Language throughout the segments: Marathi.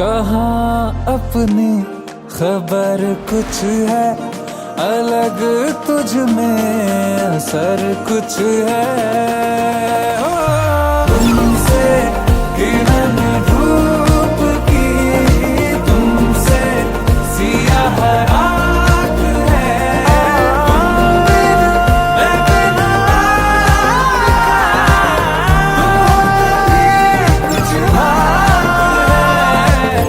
कहाँ अपनी खबर कुछ है अलग, तुझ में असर कुछ है। तुमसे किरण धूप की, तुमसे सियाह रात है। तुम बिन मैं बिन तुम कभी कुछ बात है।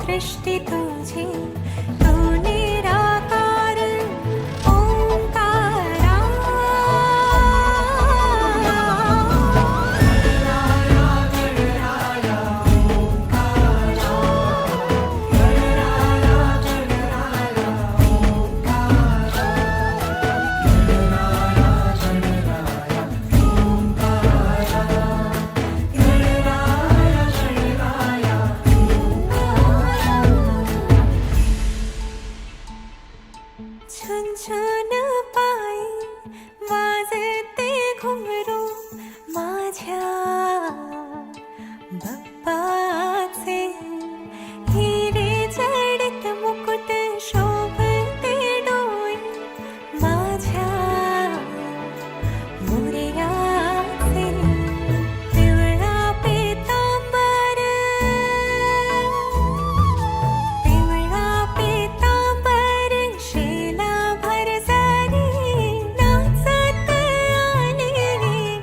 दृष्टि तुझी तू निराकार ओंकारा। झुंझुन पायी वाजते घुंगरू माझ्या बाप्पाचे, हिरे जडित मुकुट शोभते डोळे माझ्या मोरयाचे। पिवळा पितांबर, पिवळा पितांबर शेला भरजारी नाचत आली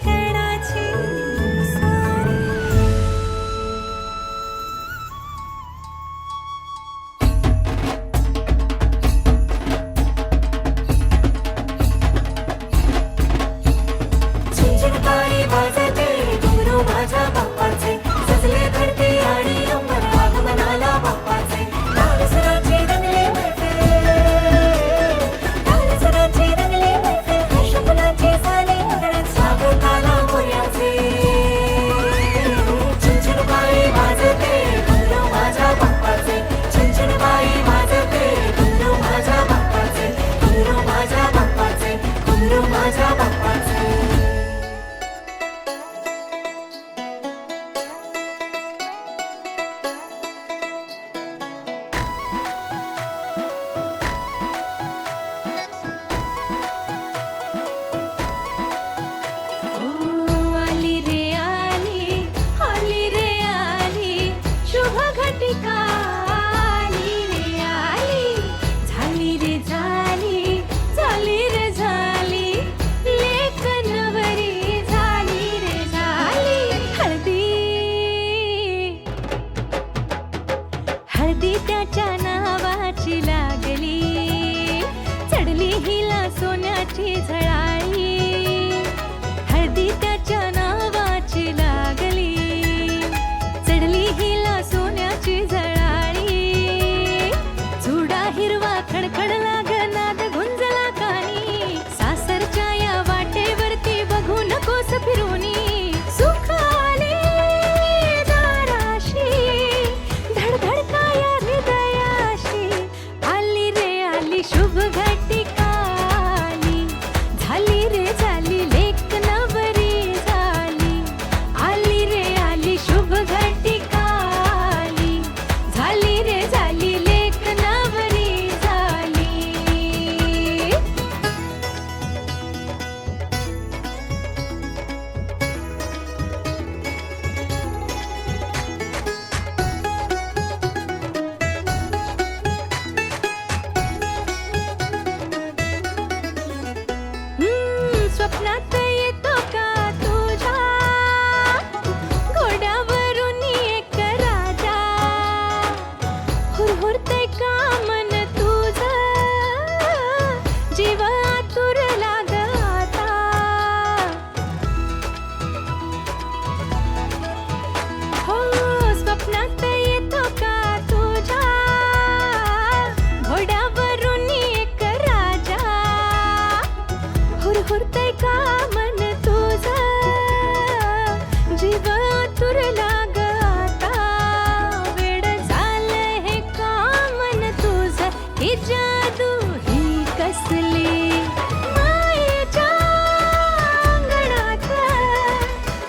गडाची सारी। सोन्याची झळाळी, हळदी त्याच्या नावाची लागली, चढली हिला सोन्याची झळाळी, चुडा हिरवा खडखडला ग नाद गुंजला कानी, सासरच्या या वाटेवरती बघू नकोस फिरूनी, सुख आले दाराशी, धडधड काय हृदयाशी, आली रे आली शुभ घटिका आली, झाली रे झाली लेक नवरी झाली, आली रे आली शुभ घटिका आली, झाली रे झाली लेक नवरी झाली. स्वप्नात येतो का तुझ्या, घोड्यावरून एक राजा, हुरहुरतंय का मन तुझं, जीव आतुरला ग आता. हो स्वप्नात येतो का तुझ्या, घोड्यावरून एक राजा, हुरहुरतंय का मन तुझं, जीव आतुरला ग आता. वेड झालंय हे का मन तुझं, ही जादू ही कसली, मायेच्या अंगणात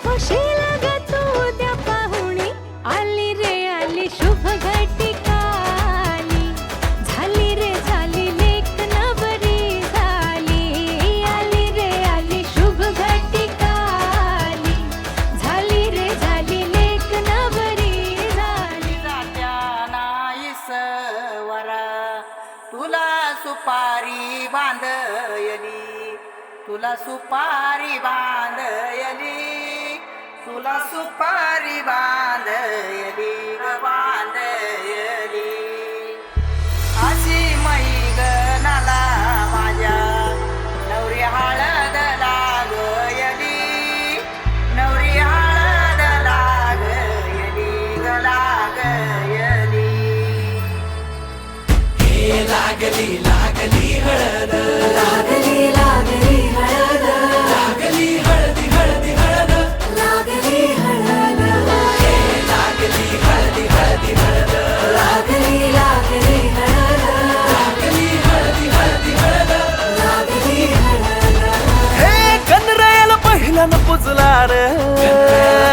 होशील ग तू त्या पाहुणी, आली रे आली शुभ घटिका आली, झाली रे झाली लेक नवरी झाली, आली रे आली शुभ घटिका आली, झाली रे झाली लेक नवरी झाली. जात्या नाईसवरा तुला सुपारी बांधयली, तुला सुपारी बांधयली, तुला सुपारी बांधयली ग बांधयली. अशी मैगनाला माझ्या नवरी हळद लागयली, नवरी हळद लागयली ग लागयली. हे लागली लागली हळद, लागली लागली हळद, लागली हळदी हळदी हळद, लागली हळद, हे लागली हळदी हळदी हळद, लागली लागली हळद, लागली हळदी हळदी हळद. लागली हळद. हे गणरायाला पहिल्यानं पुजला रे,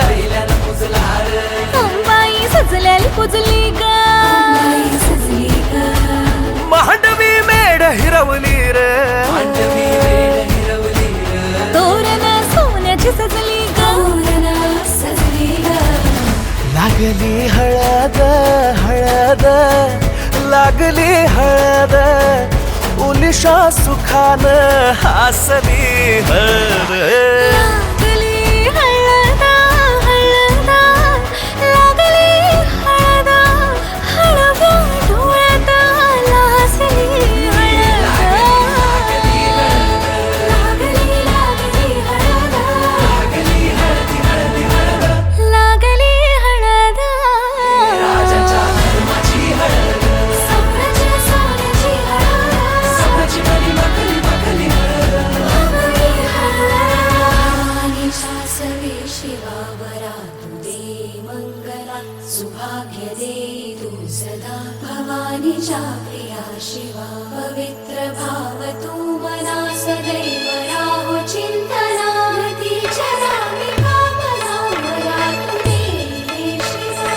पहिल्यानं पुजला रे, अंबाई सजल्याली पुजली ग, अंबाई सजली ग, मांडवी मेढ हिरवली रे, मांडवी वेळ हिरवली रे, तोरण सोन्याची सजली ग, तोरण सजली ग, लागली हळद हळद, लागली हळद, उलिशा सुखान हासली हळद. लागली हळद हळद, लागली हळद, हळव्या डोळ्यात लाजली हळद, लागली लागली हळद, लागली हळदी हळदी हळद, लागली हळद, राजाच्या धर्माची हळद, सोन्याची सोन्याची हळद, सोन्याची मणी मखली मखली हळद. लागली हळद. सासवे शिवावरा तू दे मंगला, सुभाग्य दे तू सदा, भवानीच्या प्रिया शिवा, पवित्र भाव तू मना, सदैव राहो चिंतना, तीच्या नामी कामना मला तू दे शिवा.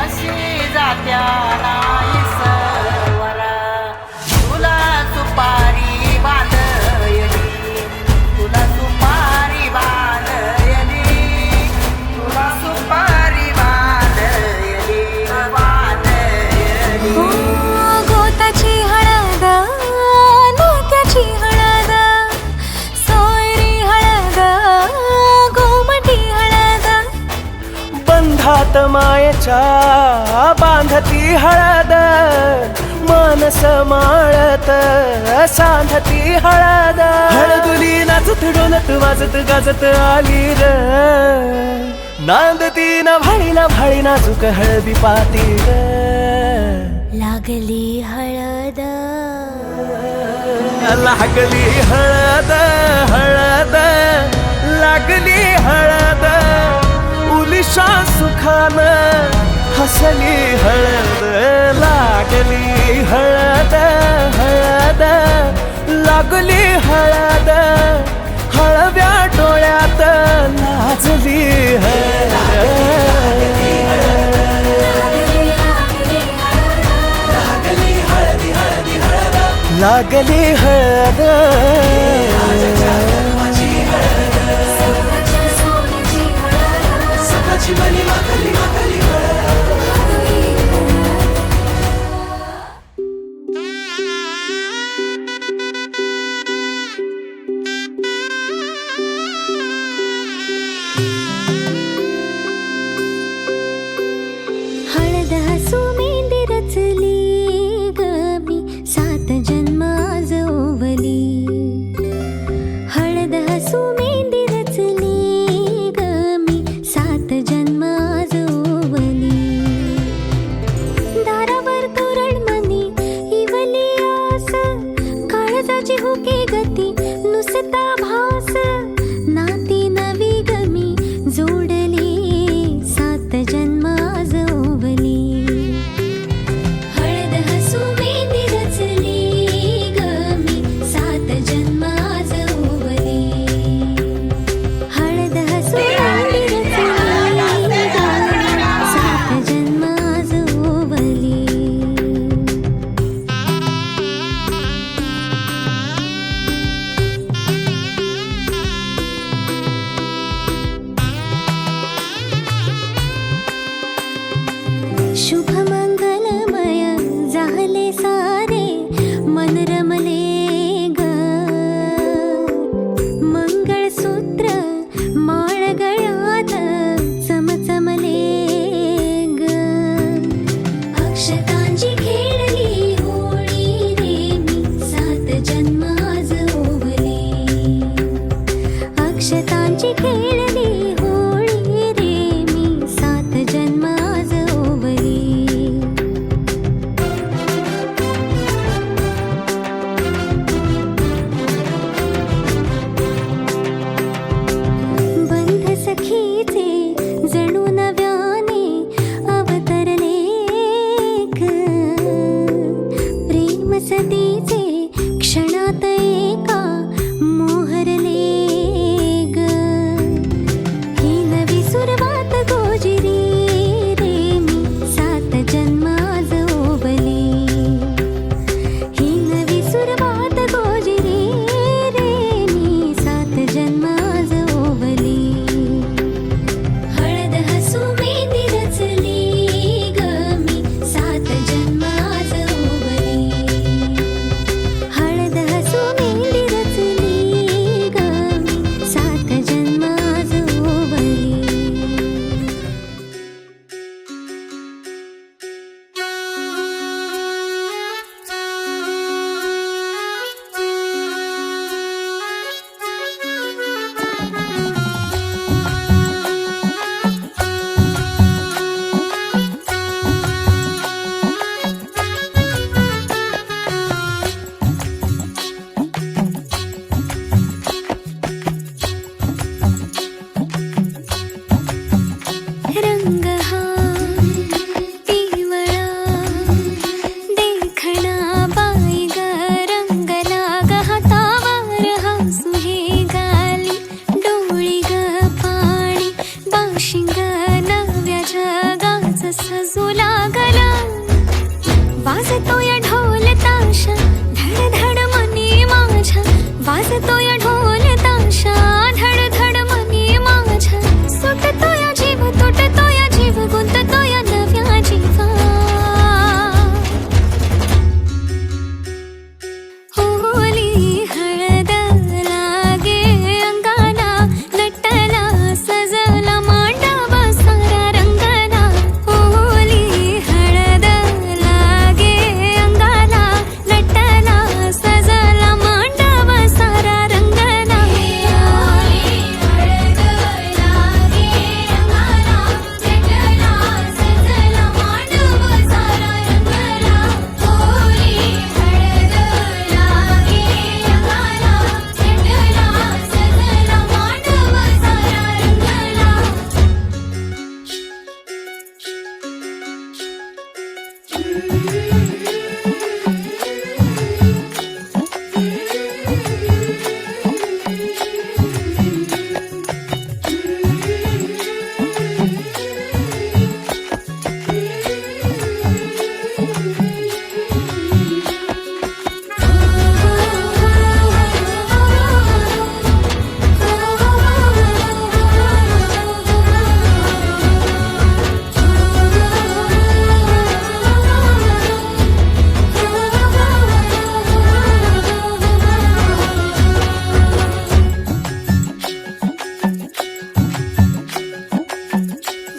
अशी जात्या नाईसवरा तुला सुपारी बांधयली, तुला सुपारी बांधयली, तुला सुपारी बांधयली ग बांधयली. गोताची हळद, नात्याची हळद, सोयरी हळद, गोमटी हळद, बंधात हातात मायेच्या बांधती हळद, मानस माळत सांधती हळद. हळदुली नाचत डोलत वाजत गाजत आली र, नांदती न भाळी नाजूक हळदी पाती ग. लागली हळद, लागली हळद हळद, लागली हळद, उलिशा सुखान हसली हळद. लागली हळद हळद, लागली हळद, हळव्या डोळ्यात लाजली हळद. लागली हळद, हळद हसू मेंदी रचली ग मी, 7 जन्म आज ओवली. हळद हसू मेंदी रचली ग मी, 7 जन्म आज ओवली. दारावर तोरण मनी इवली आस, काळजाची हुके गती नुसता भास. नाती नवी गमी जोडली, 7 जन्म आज ओवली. हळद हसू मेंदी रचली ग मी, 7 जन्म आज ओवली. हळद हसू मेंदी रचली ग मी, 7 जन्म आज ओवली. शुभ मंगलमय झाले सारे, मन रमले ग. मंगळसूत्र माळ गळ्यात चमचमले ग. अक्षतांची खेळली होळी रे मी, 7 जन्म आज ओवली. अक्षतांची खेळली होळी रे मी, 7 जन्म आज ओवली. बंध सखीचे जणू नव्याने अवतरले ग.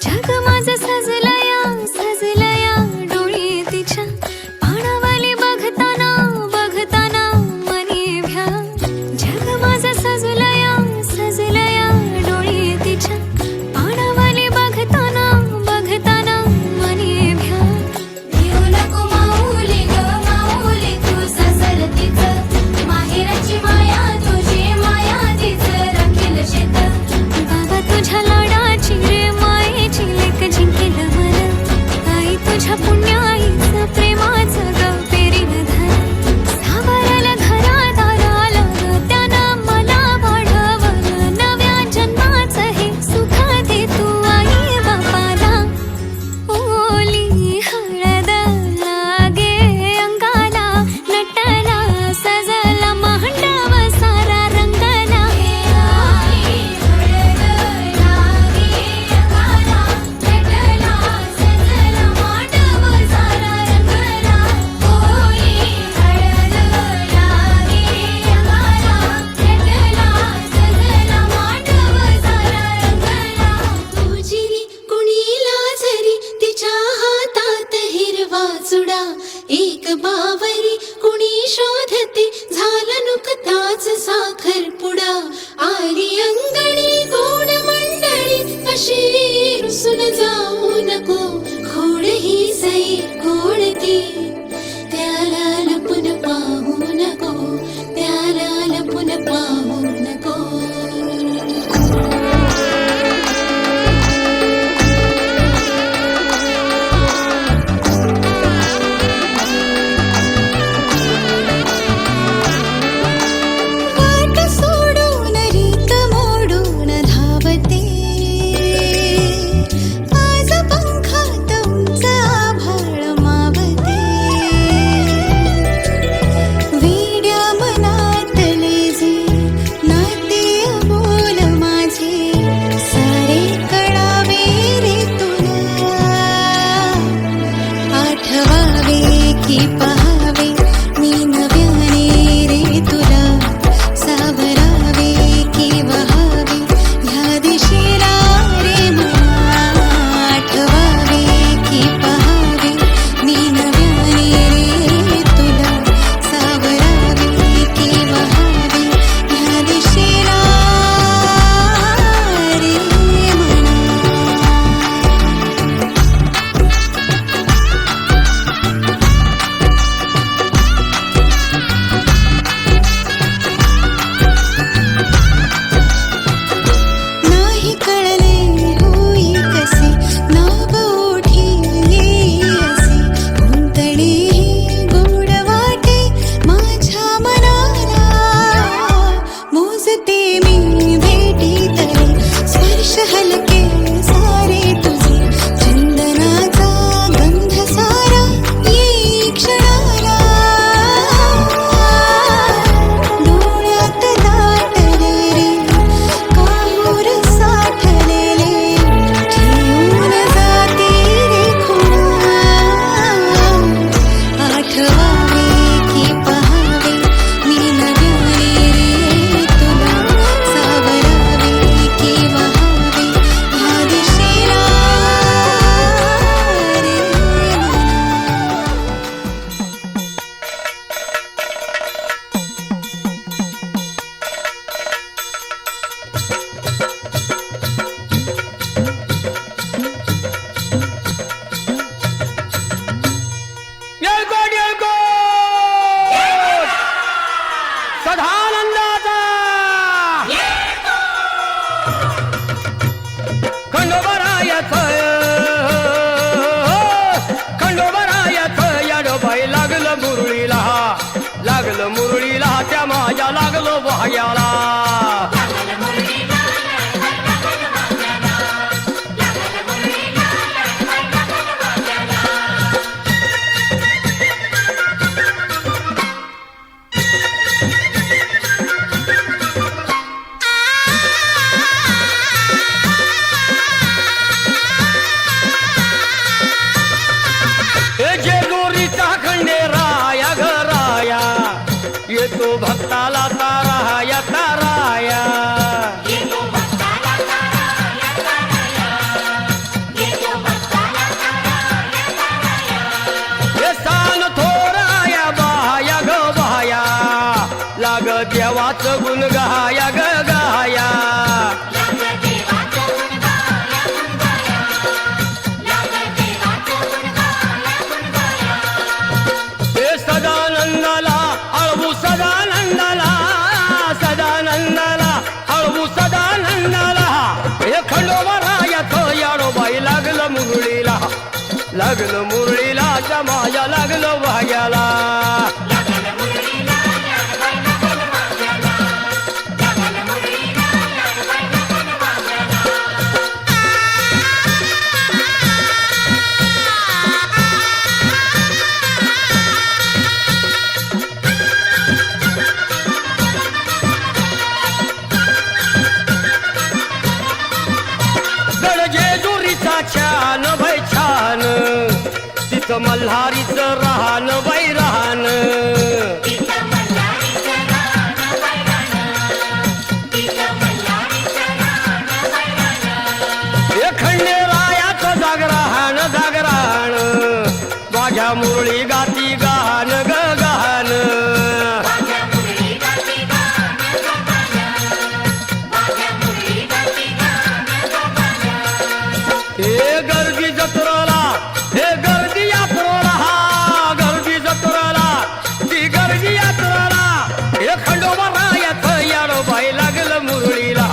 जग माझं सजलया सजलया डोळे तिच्या पाणावाली बघताना बघताना मनी भ्या जग माझं सजलया सजलया डोळे तिच्या पाणावाली बघताना बघताना मनी भ्या भिऊ नको माऊली ग माऊली तू ससरतीच माहेराची माया तुझी माया तीच राखील शेत बाबा तुझ्या लाडाची रे मायेची लेक जिंकेल मन आई तुझ्या पुण्याईचं प्रेमाचं ग पेरीन धन सावरलं घरादाराला त्यानं मला वाढवलं नव्या जन्माचं हे सुख दे तू आई बापाला ओली हळद लागे अंगाला नटला सजला मांडव सारा रंगला आई हळद लागे अंगाला नटला सजला मांडव सारा रंगला होई हळद लागे अंगाला नटला सजला मांडव सारा रंगला तुझी कुणीला जरी तिच्या हातात हिरवा चुडा एक बावरी कुणी शोधते झाला नुकताच साखर पुडा आली अंगणी गोड मंडळी अशी रुसून जाऊ नको खोड ही सई गोड ती त्याला लपून पाहू नको त्याला लपून पाहू नको वाट सोडून रीत मोडून धावते आज पंखात उंच आभाळ मावते वेड्या मनातले जे नाते अबोल माझे सारे कळावे रे तुला आठवावे की पहावे मी नव्याने रे तुला सावरावे की वहावे ह्या दिशेला रे मला आठवावे की पहावे मी नव्याने रे तुला सावरावे की वहावे ह्या दिशेला रे मला मुरळीला लागलं मुरळीला त्या माझ्या लागलो भाग्याला येतो भक्ताला ताराया ताराया हे सान थोराया बाया ग बाया लाग देवाचं गुण गाया ग गाया हे सदानंदाला अळवू सदानंदाला सदानंदाला अळवू सदानंदाला हे खंडोबारायाचं याडोबाई लागलं मुरळीला लागलं मुरळीला त्या माझ्या लागलं भाग्याला छान बाई छान तिथं मल्हारीचं राहण बाई राहण हे खंडेरायाचं जागराहण जागराहण माझ्या मुरळी गाती गाहन ग गाहन हे गर्दी जत्रेला हे गर्दी यात्रेला हा गर्दी जत्रेला ती गर्दी यात्रेला हे खंडोबारायाचं याडोबाई लागलं मुरळीला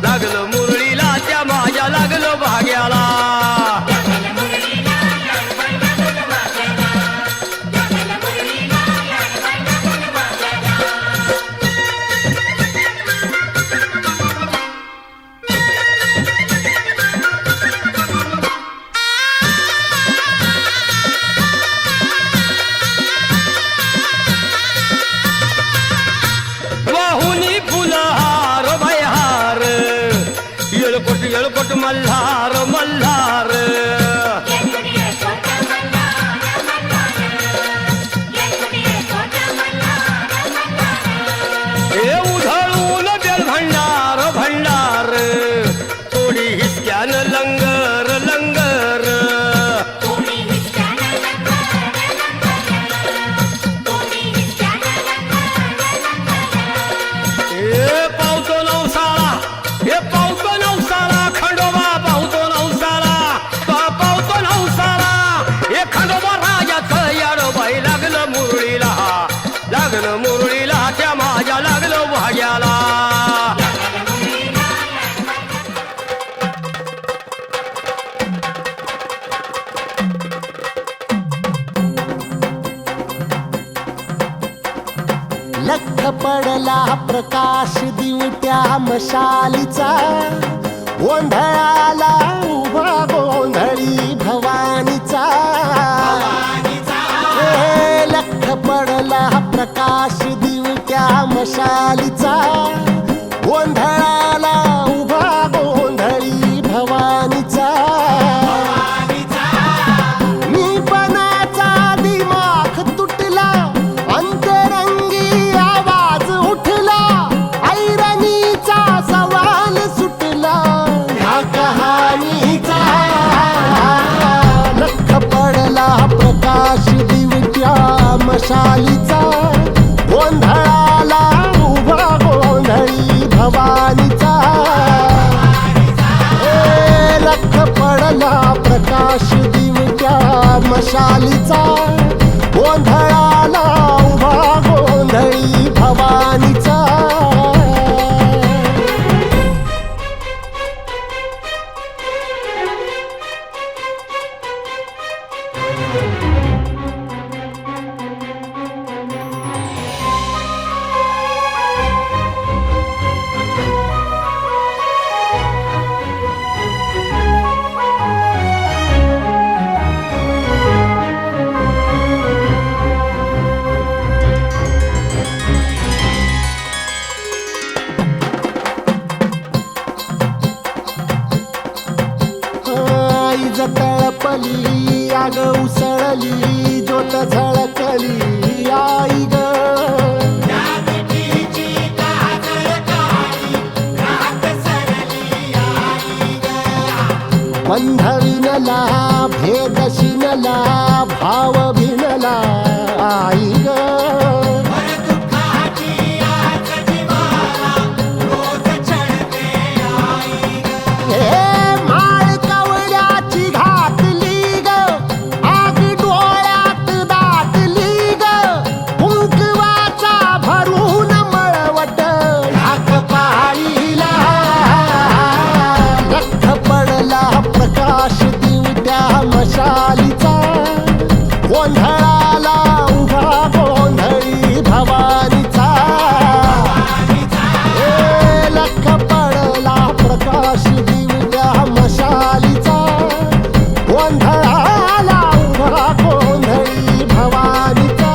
लागलं मुरळीला त्या माझ्या लागलं भाग्याला येळकोट मल्हार मल्हार हे उधळून बेल भंडार भंडार थोडी हिसक्यान लंगर लंगर हे पावतो नवसाळा हे पावतो नवसाळा खंडोबा पावतो नवसाळा पावतो नवसाळा हे खंडोबा राजाचं याडोबाई लागलं मुरळीला लागलं मुरळीला त्या माझ्या लागलं भाग्याला लख पडला प्रकाश दिवट्या मशालीचा गोंधळाला उभा गोंधळी भवानीचा हे लख पडला प्रकाश दिवट्या मशालीचा गोंधळाला उभा गोंधळी भवानीचा मी पणाचा दिमाग तुटला अंतरंगी आवाज उठला ऐरणीचा सवाल सुटला ह्या कहाणीचा लख पडला प्रकाश दिवट्या मशालीचा गोंधळाला उभा गोंधळी भवानीचा लख पडला प्रकाश दिवट्या मशालीचा गोंधळाला उभा गोंधळी भवानीचा जळली ज्योत झळकली आई ग बंध विनला भेद शिनला भाव भिनला आई ग माळ कवड्याची घातली ग आग डोळ्यात दाटली ग कुंकवाचा भरून मळवट ढाक पाळीला लख पडला प्रकाश दिवट्या मशालीचा गोंधळाला उभा गोंधळी भवानीचा लख पडला प्रकाश दिवट्या मशालीचा गोंधळाला उभा गोंधळी भवानीचा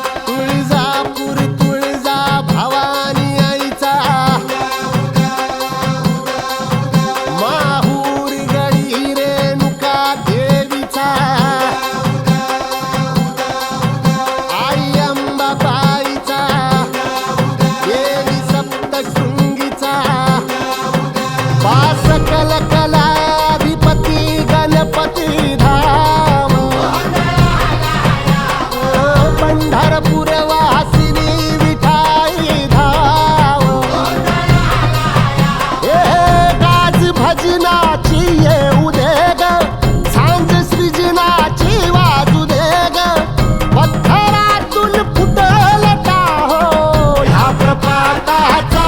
तुळजापूर तुळजा भवानी आईचा माहूर गडी रेणुका देवीचा आई अंबाबाईचा देवी सप्तशृंगीचा वास कलकलाधिपती गणपती धाम पंढरपूर वासिनी विठाई धाव गाज भजनाची येऊ दे ग सांज सृजनाची वाजू दे ग पत्थरातून फुटल का हो ह्या प्रपाताचा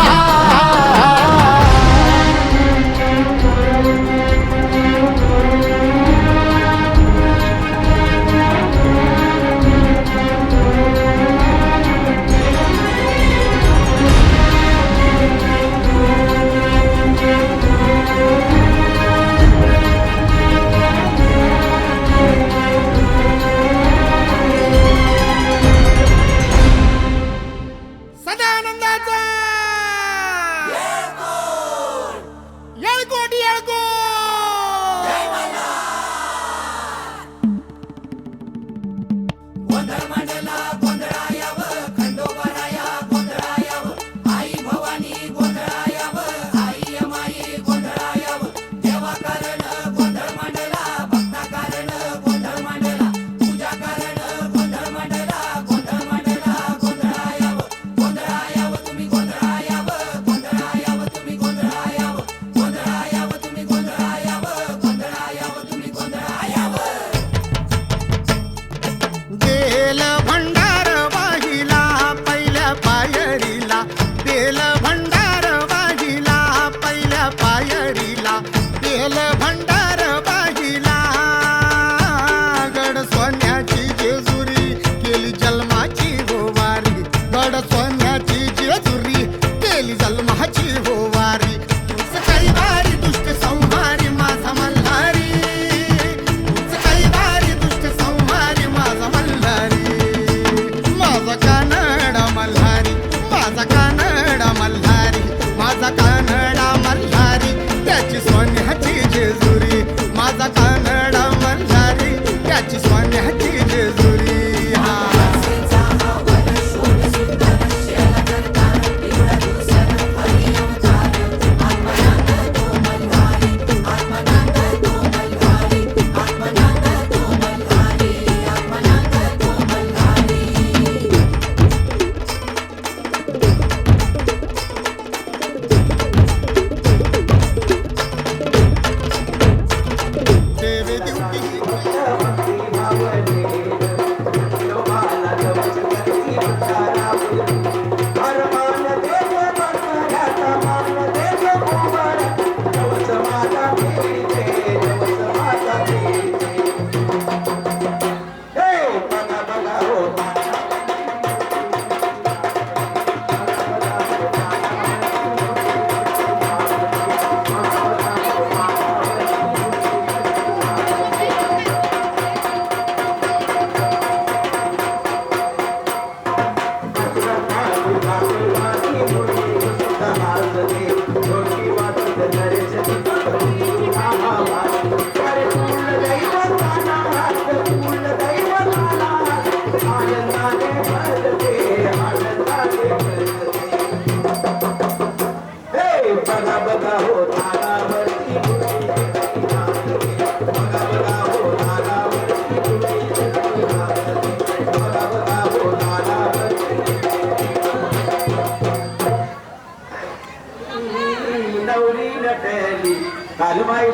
आनंदाने भरते आनंदाने भरते हे बघा बघा हो तारावरती बघा बघा हो तारावरती बघा बघा हो तारावरती नवरी नटली कालबाई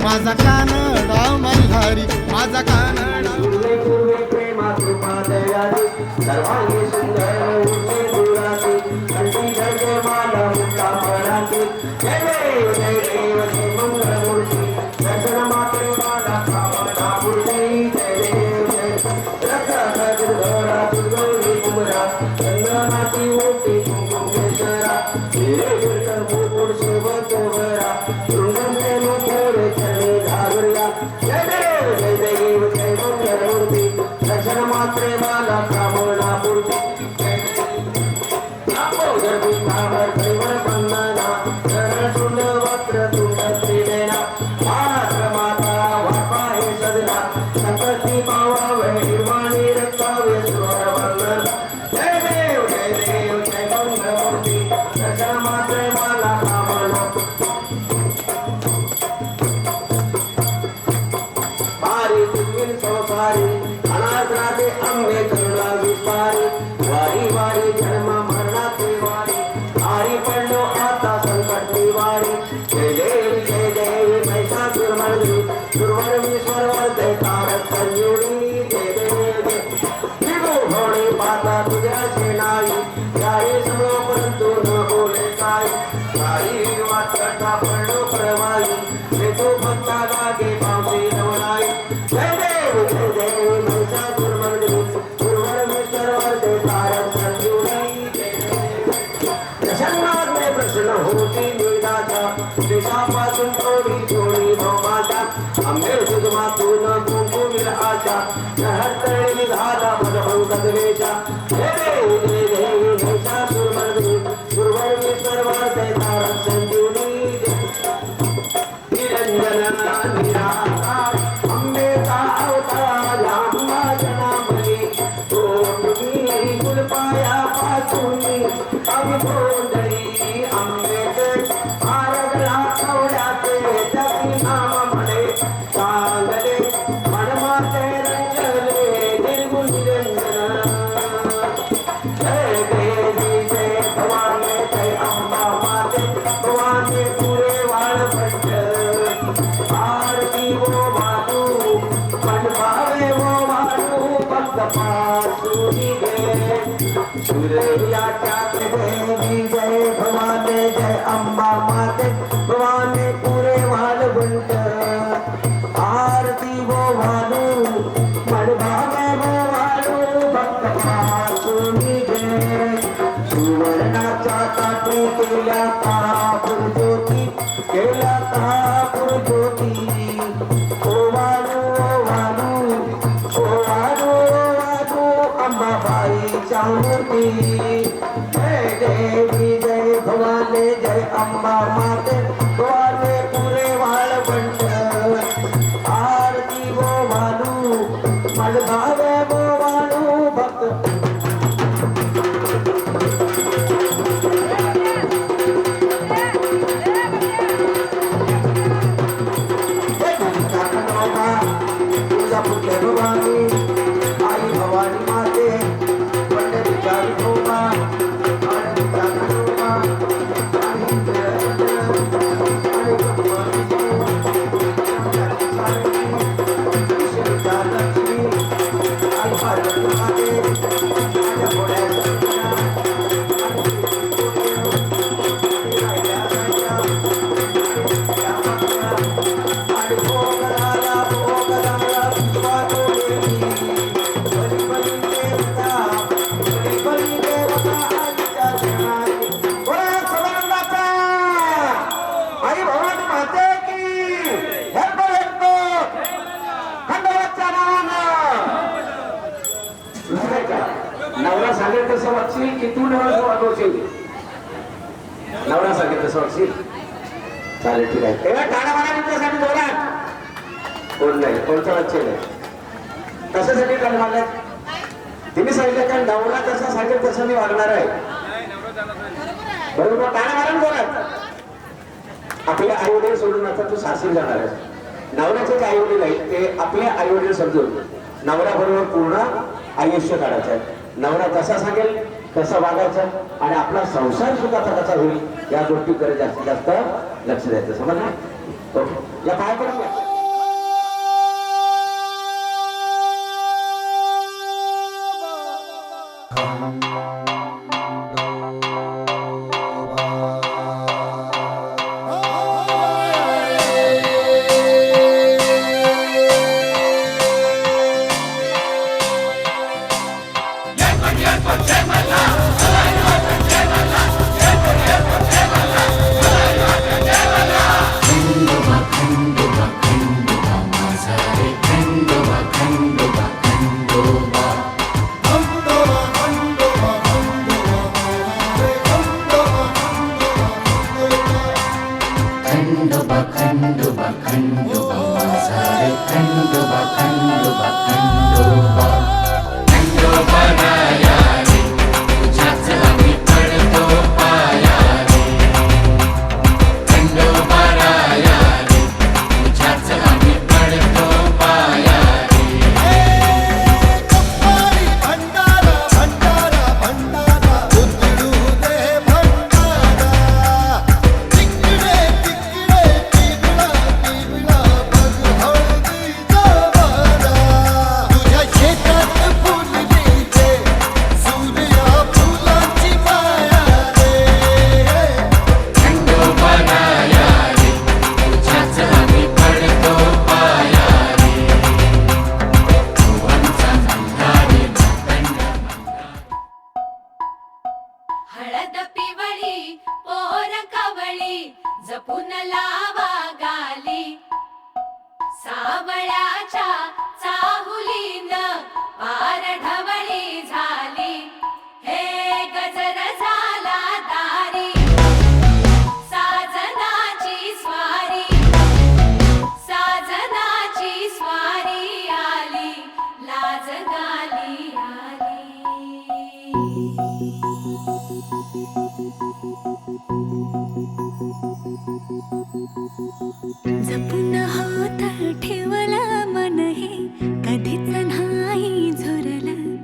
माझा कानडा मल्हारी माझा कानडा प्रेमाची पादयारी सर्वांगी सुंदर उठे दुराती कंठी जगे माला मुक्ता पराती जय देव जय मंगलमूर्ती दर्शन मात्रे माला कामना मूर्ती जय देव जय रक्षा दुर्धरा दुर्गौरी कुमरा चंदनाची मोठी कुंकुमेश्वरा हिरे गिरकर मुकुट शोभत वरा शृंगमेलो थोडे चरणी घागरिया जय देव जय मंगलमूर्ती दर्शन मात्रे माला कामना मूर्ती नामोदर पितांबर परिवर बंदना शरण वक्र तुंड त्रिनेना महाराष्ट्र माता वापाहे सदना संकटी पावावे निर्वाणी रक्तावे सुवर वंदन जय देव जय मंगलमूर्ती दर्शन मात्रे माला कामना पारी तुझील संसारी अनाथ राधे अंबे करुणा विस्तारी वारी वारी जन्म मरणाची वारी आरी पडलो आता संकट निवारी जय देव महिषासुर मर्दिनी सुरवरवीश्वर वरते तारक संजीवनी दे निघो घोडे पाता तुझ्या शेणाई याही समो परंतु न बोले काय काही वाटता पडो प्रवाई ते तो भक्ता लागे पावसी नवलाई जय देव महिषासुर मर्दिनी सुरवरवीश्वर वरते तारक संजीवनी दे प्रसन्नात में प्रसन्न होती निदाचा देशापासून थोडी थोडी भोमाचा आंबे सुगमातून कुंकुमिल आशा नहरतळी झाला मदभंगत वेशा हे देवी महिषासुर मर्दिनी सुरवरवीश्वर वरते तारक संजीवनी निरंजना निराकार अंबेचा अवतार लांबा जनामली तो तुम्ही कुलपाया पासून आम्ही गोंधळी आंबेचे आरगला खवड्याचे जगी नाम म्हणे चांगले मनमाते रंगले निर्गुण निरंजन जय देवी जय भवानी जय अंबा माते भवानी पुरे वाळवंट आरती वो वाटू मन भावे वो वाटू भक्त पासूनी गे सूर्याच्या देवी जय भवानी जय अंबा माते भवानी पुरे वाळवंट आरती वो वालू मन भावे वो वालू भक्त पासूनी गे सुवर्णाच्या काठी केल्या कापूर ज्योती केल्या कापूर ज्योती ओ वालू ओ वालू ओ वालू ओ वालू अंबाबाईच्या मूर्ती जय देवी जय भवानी जय अंबा माते भवानी पुरे वाळवंट आरती वो वालू मन भावे वो वालू भक्त भवानी आई भवानी माते पंढरीच्या विठोबा आनंदीचा खंडोबा आणि ईश्वरीचा लक्ष्मी आई पार्वती माते माझ्या घोड्या सखीला आणि भोगराला आई भवानी माते की हेल्प खंडोबाच्या नावानं नवरा सांगेल तसं वागशील की तू नवरा वागवशील नवरा सांगेल तसं वागशील चालेल ठीक आहे तेव्हा टाळा मारा तुमच्यासाठी जोरात कोण नाही कोणतं वाच्य नाही कशासाठी टाळा मारल्यात तिने सांगितलं कारण नवरा जसा सांगेल तसं मी वागणार आहे बरोबर टाळा मारा जोरात आपले आई वडील सोडून आता तू सासरी जाणार आहेस नवऱ्याचे जे आई वडील आहेत ते आपले आई वडील समजून नवऱ्याबरोबर पूर्ण आयुष्य काढायचं आहे नवरा जसा सांगेल तसं वागायचं आणि आपला संसार सुखाचा कसा होईल या गोष्टीकडे जास्तीत जास्त लक्ष द्यायचं समजलं ओके या पाया पडून घ्या. सावळ्याच्या चाहुलीन पार ढवळी झाली, हे गजर झाला दारी, साजनाची स्वारी, साजनाची स्वारी आली, लाज गाली आली. जपून होत ठेवलं मन हे कधीच नाही झुरलं.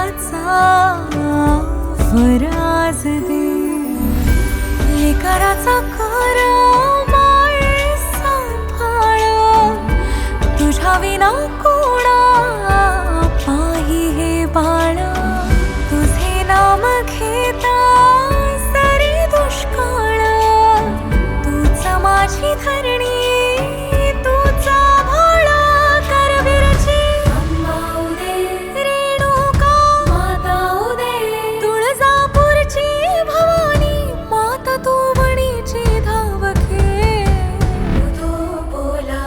घराचा फराज दे लेकराचा कर माये सांभाळ तुझ्या विना कोणा पाही हे बाळ तुझे नाम घेता सरी दुष्काळ तूच माझी धरणी तुझा भाळ करवीरची अंबा उदे रेणुका माता उदे तुळजापूरची भवानी माता तू वणीची धावखे उदो बोला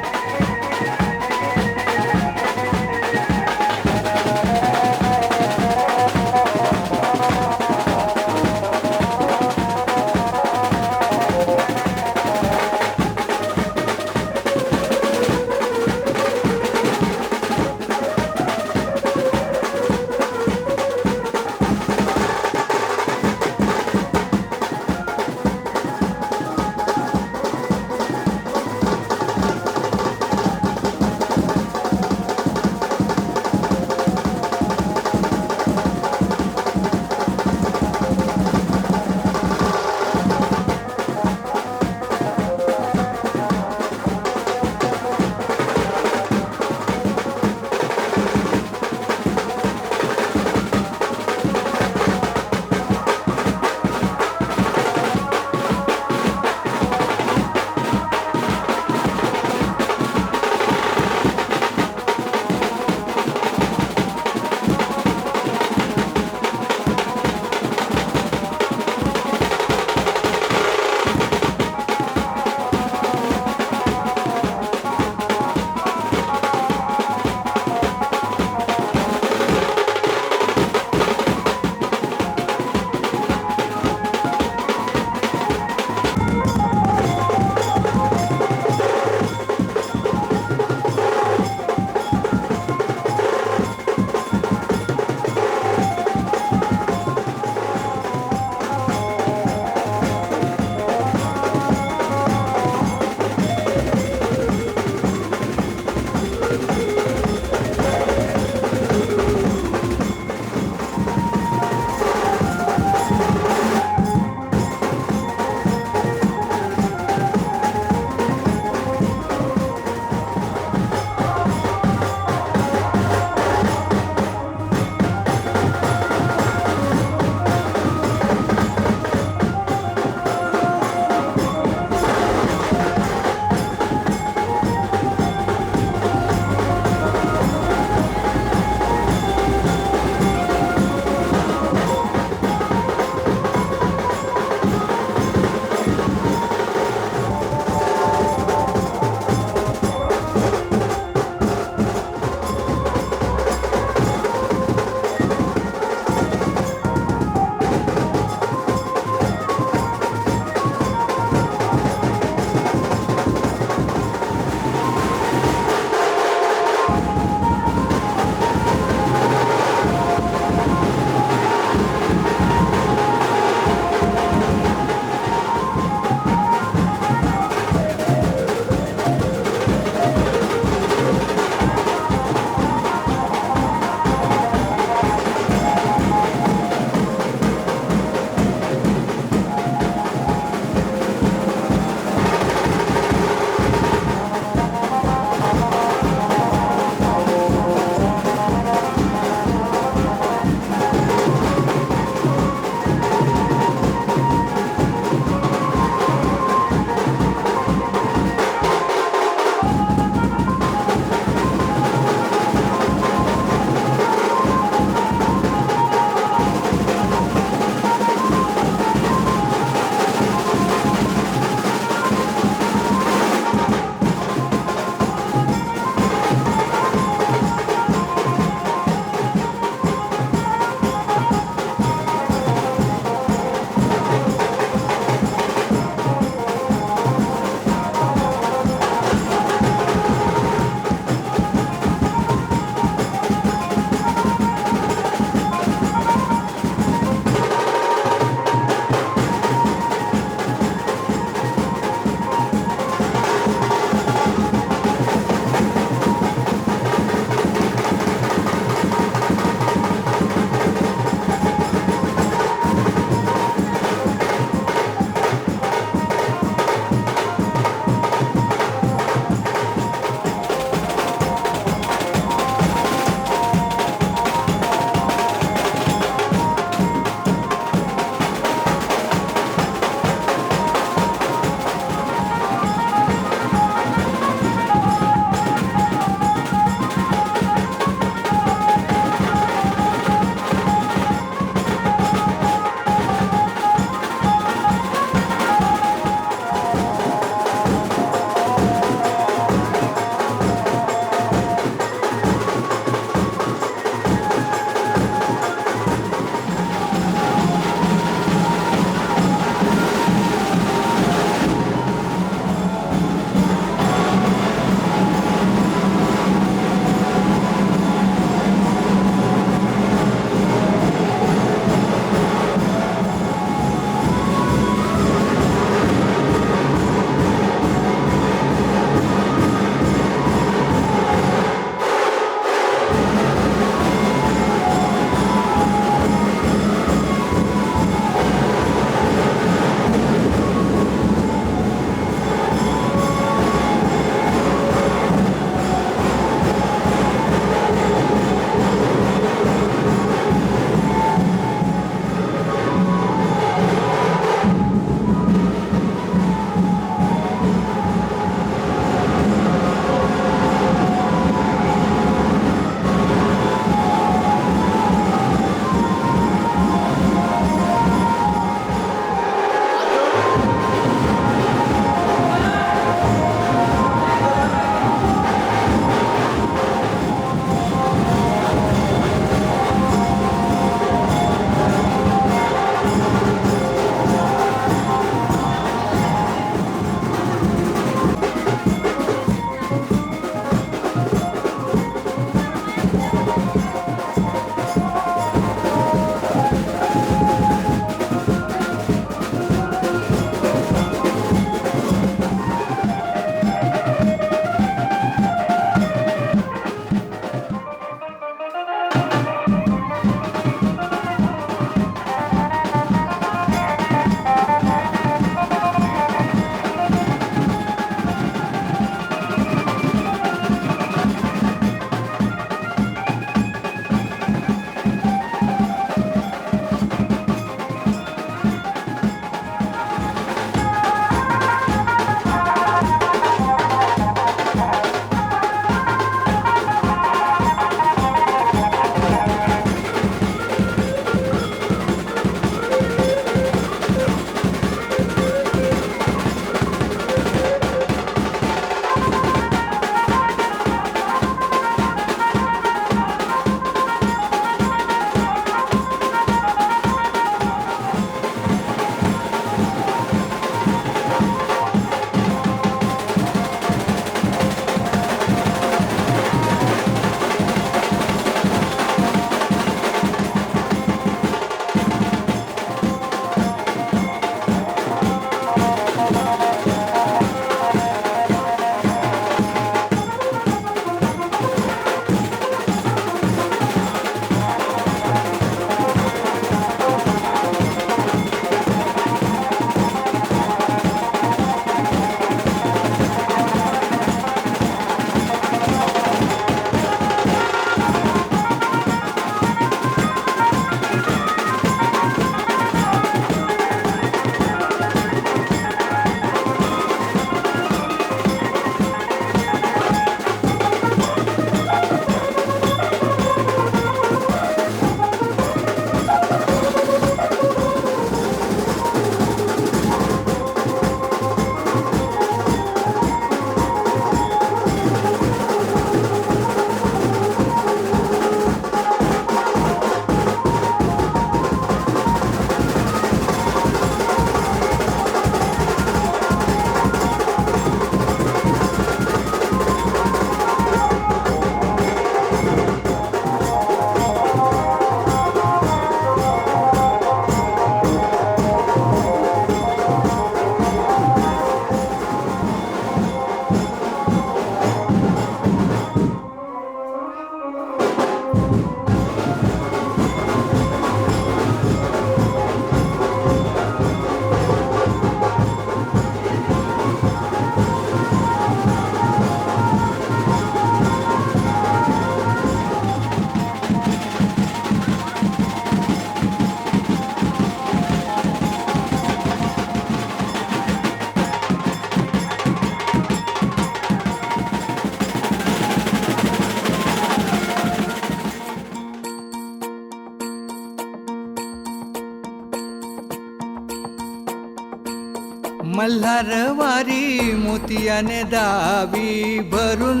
मल्हारवारी मोतियाने दावी भरून,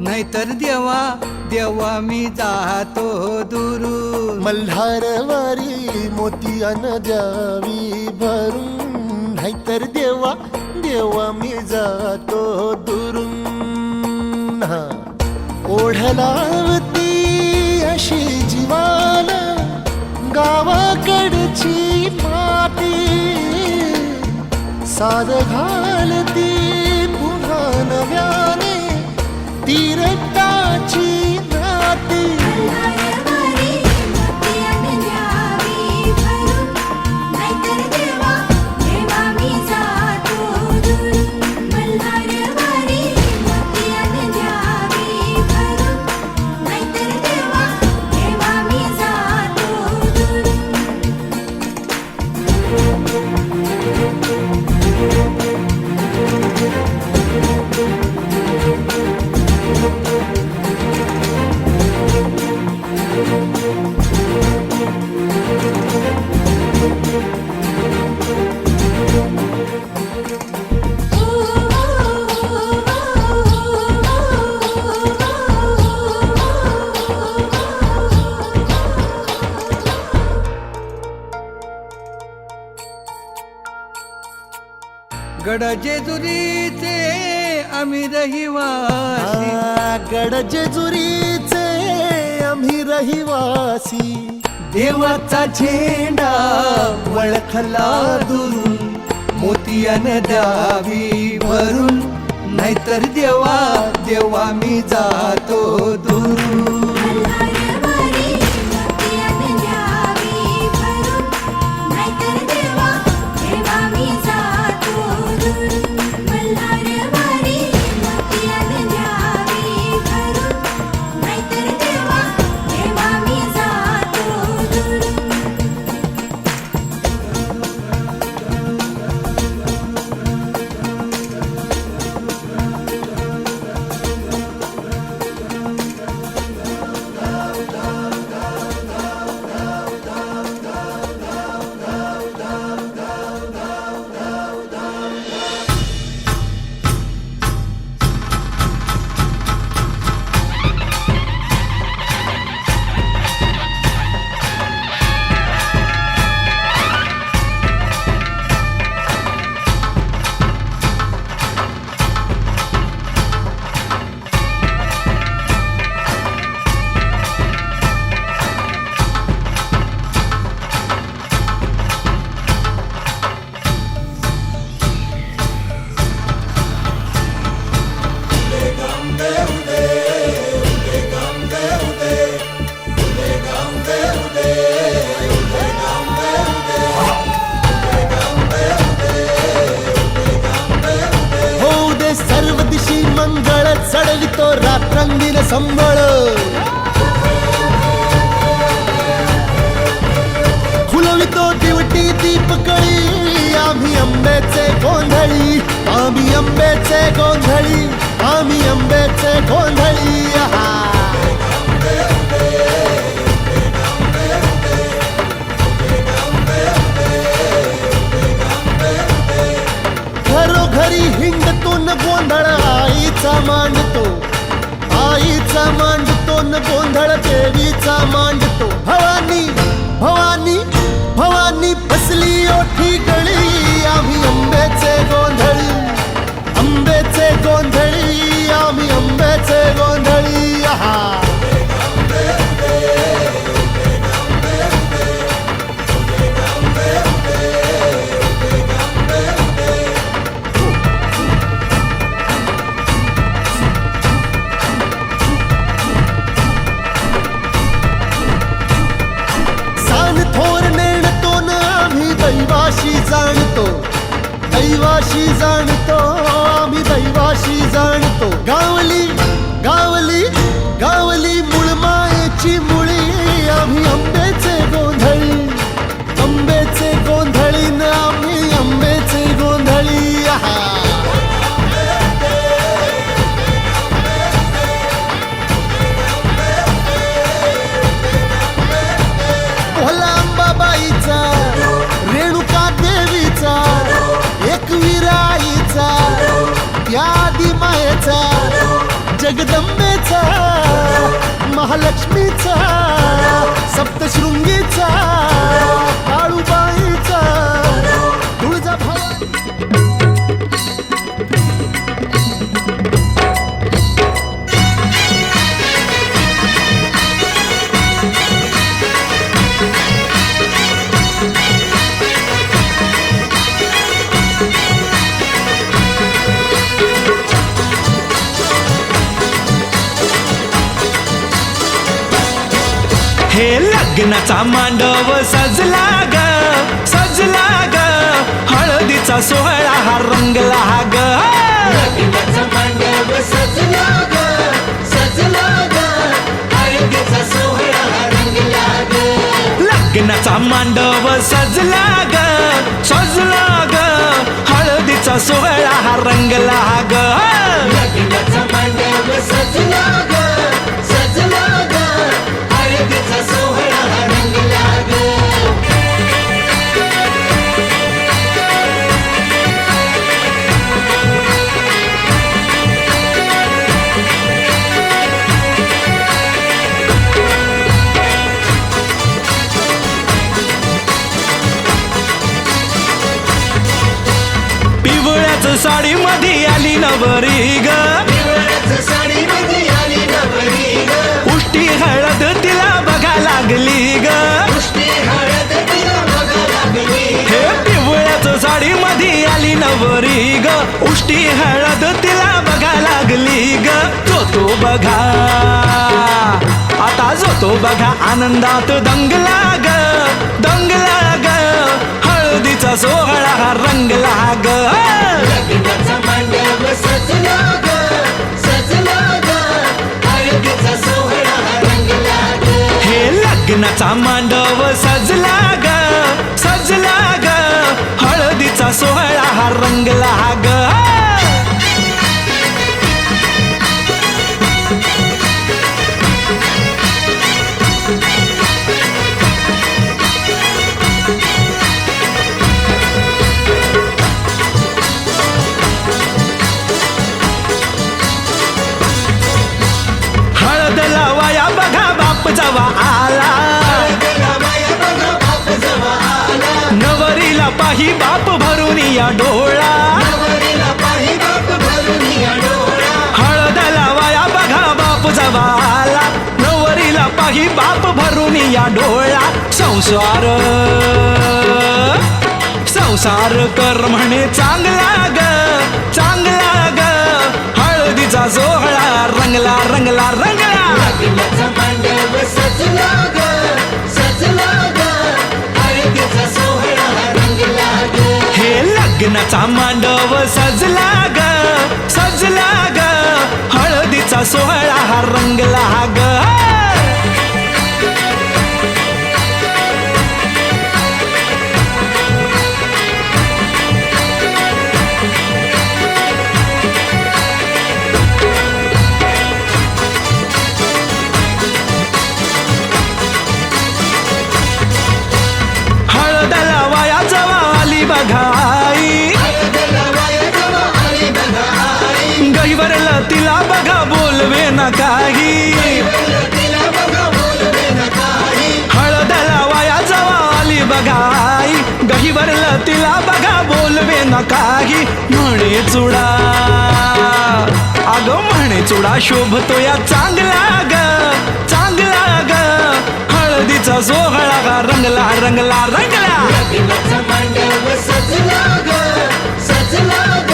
नाहीतर देवा देवा मी जातो दुरून. मल्हारवारी मोतियान द्यावी भरून, नाहीतर देवा देवा मी जातो दुरून. हा. ओढलावती अशी जीवान गावाकडची माती, साद घालती पुन्हा नव्याने तीरटाची नाती. मल्हारवारी मोतियाने द्यावी भरून, नाहीतर देवा देवा मी जातो दुरून. मल्हारवारी मोतियाने द्यावी भरून, नाहीतर देवा देवा मी जातो दुरून. गड जेजुरीचे आम्ही रहिवासी, गड जेजुरीचे आम्ही रहिवासी. देवाचा झेंडा वळखला दुरून, मोतियाने द्यावी भरून, नाहीतर देवा देवा मी जातो दुरून. मल्हारवारी मोतियाने द्यावी भरून, नाहीतर देवा देवा मी जातो दुरून. मल्हारवारी मोतियाने द्यावी भरून, नाहीतर देवा देवा मी जातो दुरून. होऊ दे सर्व दिशी मंगळ, चढवितो रात्रंदिन संबळ. फुलवितो दिवटी दीपकळी, आम्ही आंब्याचे गोंधळी, आम्ही आंब्याचे गोंधळी, आम्ही आंब्याचे गोंधळी. आहा. घरोघरी हिंडतो न गोंधळ आईचा मांडतो, आईचा मांडतो न गोंधळ देवीचा मांडतो. भवानी भवानी भवानी बसली ओठी गळी, आम्ही आंब्याचे गोंधळी, आंब्याचे गोंधळी, आम्ही आंब्याचे गोंधळी. आहा. सान थोर नेणतो न आम्ही दैवाशी जाणतो, दैवाशी जाणतो, आम्ही दैवाशी जाणतो. गावली गावली गावली मुळमायेची मुळी, आम्ही आंब्याचे गोंधळी, आंब्याचे गोंधळी न आम्ही आंब्याचे गोंधळी. आहा. भोला अंबाबाईचा, रेणुका देवीचा, एक विरा जगदंबेचा महालक्ष्मीचा सप्तशृंगीचा काळूबाईचा तुळजाभवानी हे लग्नाचा मांडव सजला ग सजला ग हळदीचा सोहळा हा रंगला ग लग्नाचा मांडव सजला ग सजला ग हळदीचा सोहळा रंगला ग लग्नाचा मांडव सजला ग सजला ग हळदीचा सोहळा हा रंगला ग लग्नाचा मांडव सजला ग सजला ग हळदीचा सोहळा रंगला ग पिवळ्याच साडी मध्ये आली नवरी ग साडीमध्ये आली नवरी ग उष्टी हळद तिला बघा लागली ग पुष्टी हळद तिला बघा लागली हे पिवळ्याच साडी मध्ये आली नवरी ग उष्टी हळद तिला बघा लागली ग जो बघा आता जो बघा आनंदात दंगला ग दंगला ग हळदीचा सोहळा हा रंगला ग लग्नाचा मांडव सजला ग सजला ग हळदीचा सोहळा रंगला ग हे लग्नाचा मांडव सजला ग सजला ग हळदीचा सोहळा हा रंगला ग हळद लावाया बघा बाप जवा आला नवरीला पाही बाप भरून या डोळा हळद लावाया बघा बाप जवा आला नवरीला पाही बाप भरून या डोळा संसार संसार कर म्हणे चांगला ग चांगला ग हळदीचा सोहळा रंगला रंगला रंगला लग्नाचा मांडव सजला ग सजला ग हळदीचा सोहळा रंगला ग हे लग्नाचा मांडव सजला ग सजला ग हळदीचा सोहळा हा रंगला ग हळद लावाया जवा आली बघाई गहिवरला तिला बघा बोलवे ना काही हळद लावाया जवा आली बघाई गहिवरला तिला बघा बोलवे ना काही म्हणे चुडा अगं म्हणे चुडा शोभतो या चांगला ग चांगला ग हळदीचा सोहळा गा रंगला रंगला रंगला लग्नाचा मांडव सजला ग सजला ग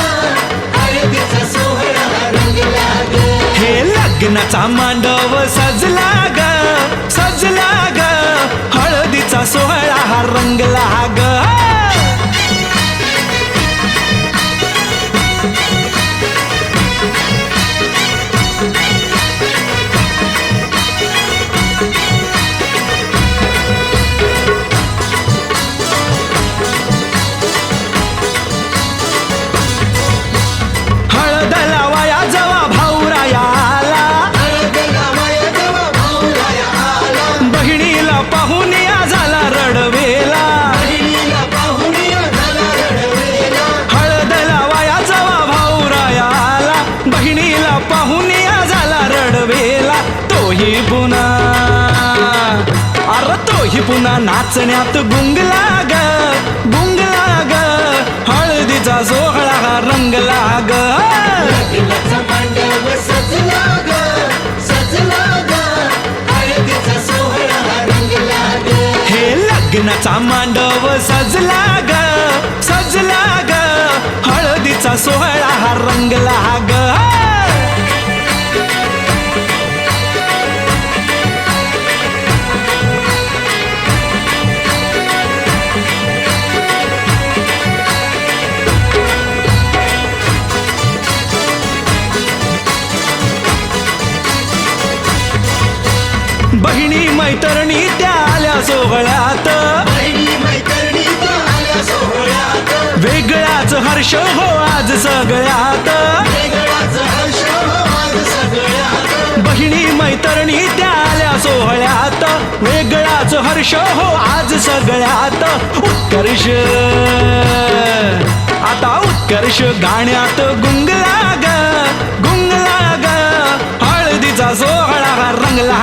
हळदीचा सोहळा रंगला ग हे लग्नाचा मांडव सजला ग सजला ग हळदीचा सोहळा हा रंगला ग हळद लावाया जवा भाऊराया आला बहिणीला पाहून या झाला रडवेला तोही पुन्हा अरे तोही पुन्हा नाचण्यात गुंगला ग हळदीचा सोहळा हा रंगला ग हे लग्नाचा मांडव सजला ग हळदीचा सोहळा हा रंगला ग बहिणी मैत्रिणी त्या आल्या सोहळ्यात वेगळाच हर्ष हो आज सगळ्यात बहिणी मैत्रिणी त्या आल्या सोहळ्यात वेगळाच हर्ष हो आज सगळ्यात उत्कर्ष आता उत्कर्ष गाण्यात गुंगला ग हळदीचा सोहळा हा रंगला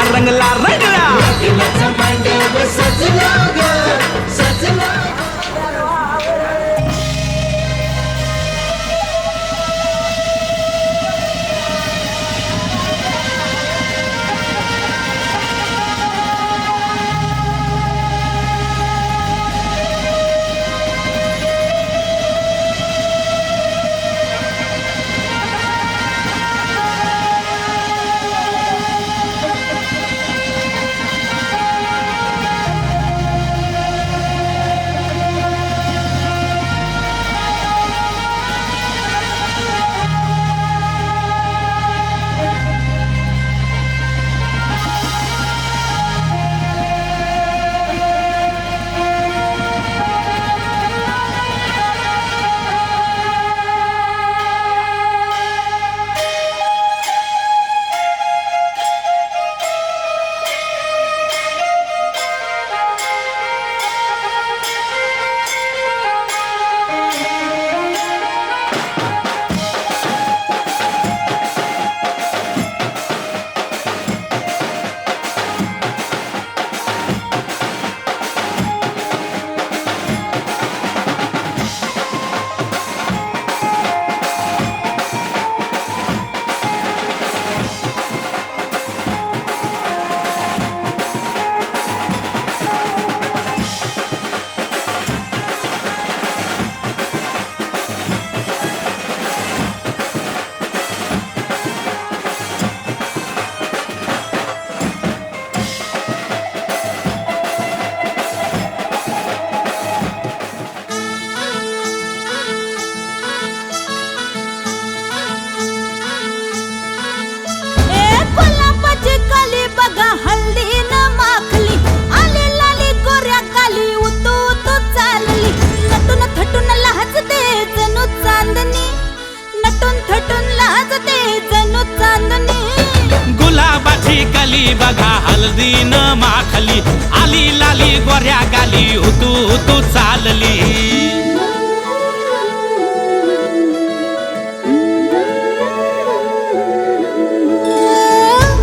गुलाबाची कली बघा हल्दी न माखली आली लाली गोऱ्या गाली हुतू चालली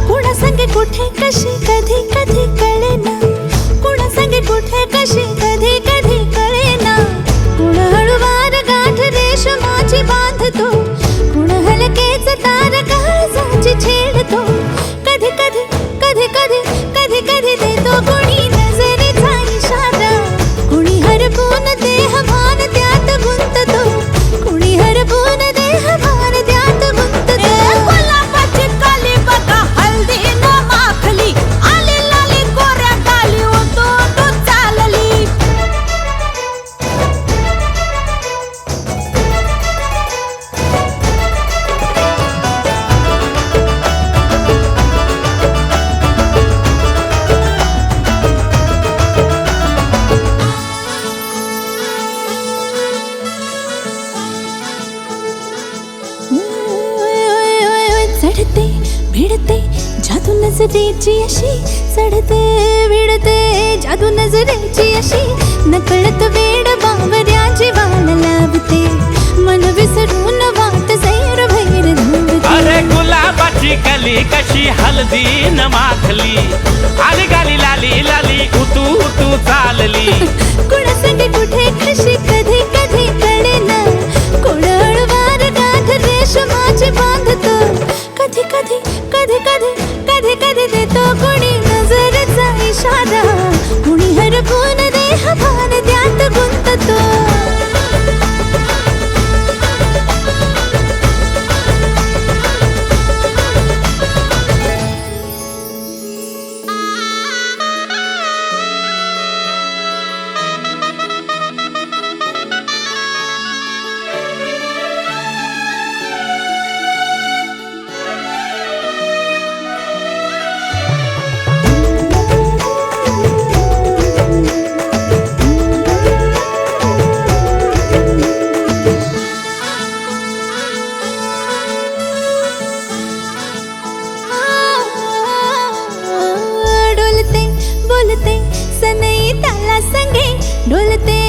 कुणा संगे कुठे कशी कधी कधी कळेना कुणा संगे कुठे कशी कधी कधी कळेना कुण हळूवार गाठ रेशमाची बांधतो कुण हलकेच तार काळजाची छेडतो कधी कधी कधी कधी कधी कधी देतो कुणी नजरेचा इशारा कुणी हरपून देह भान त्यात गुंततो कुणी हरपून देह भान त्यात गुंततो गुलाबाची कली बघा हल्दी न माखली आली लाली गोऱ्या गाली उतू चालली चढते भिडते जादू नजरेची अशी चढते भिडते जादू नजरेची अशी नकळत वेड बावऱ्याची वाण लावते मन विसरून वाट सैर भैर धुवते अरे गुलाबाची गुलाबाची कली कशी हळदीन माखली आली गाली लाली लाली उतू उतू चालली कुणासंगे कुठे कशी कधी कधी कळेना कोण हळूवार गाठ रेशमाची बांधतो कधी कधी कधी कधी कधी कधी देतो कोणी नजरेचा इशारा कुणी हरपून देह भान त्यात गुंततो डोलते बोलते सनई ताला संगे डोलते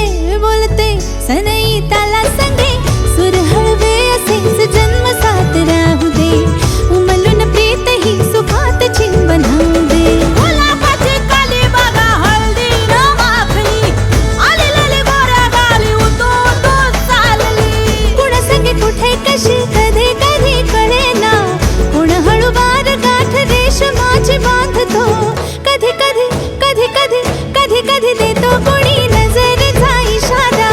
बोलते सनई ताला संगे सुर हळवे असेच जन्म साथ राहू दे उमलून प्रीत ही सुखात चिंबन होऊ दे गुलाबाची काली बघा हळदीन माखली आली लाली गोऱ्या गाली उतू उतू चालली कुणासंगे कुठे कशी कधी कधी कळेना कोण हळूवार गाठ रेशमाची बांधतो कधी कधी कधी कधी कधी कधी देतो कोणी नजरेचा इशारा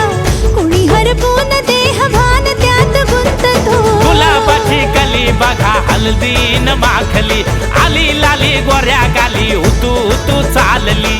कोणी हरपून देह भान त्यात गुंततो गुलाबाची कली बघा हळदीन माखली आली लाली गोऱ्या गाली उतू उतू चालली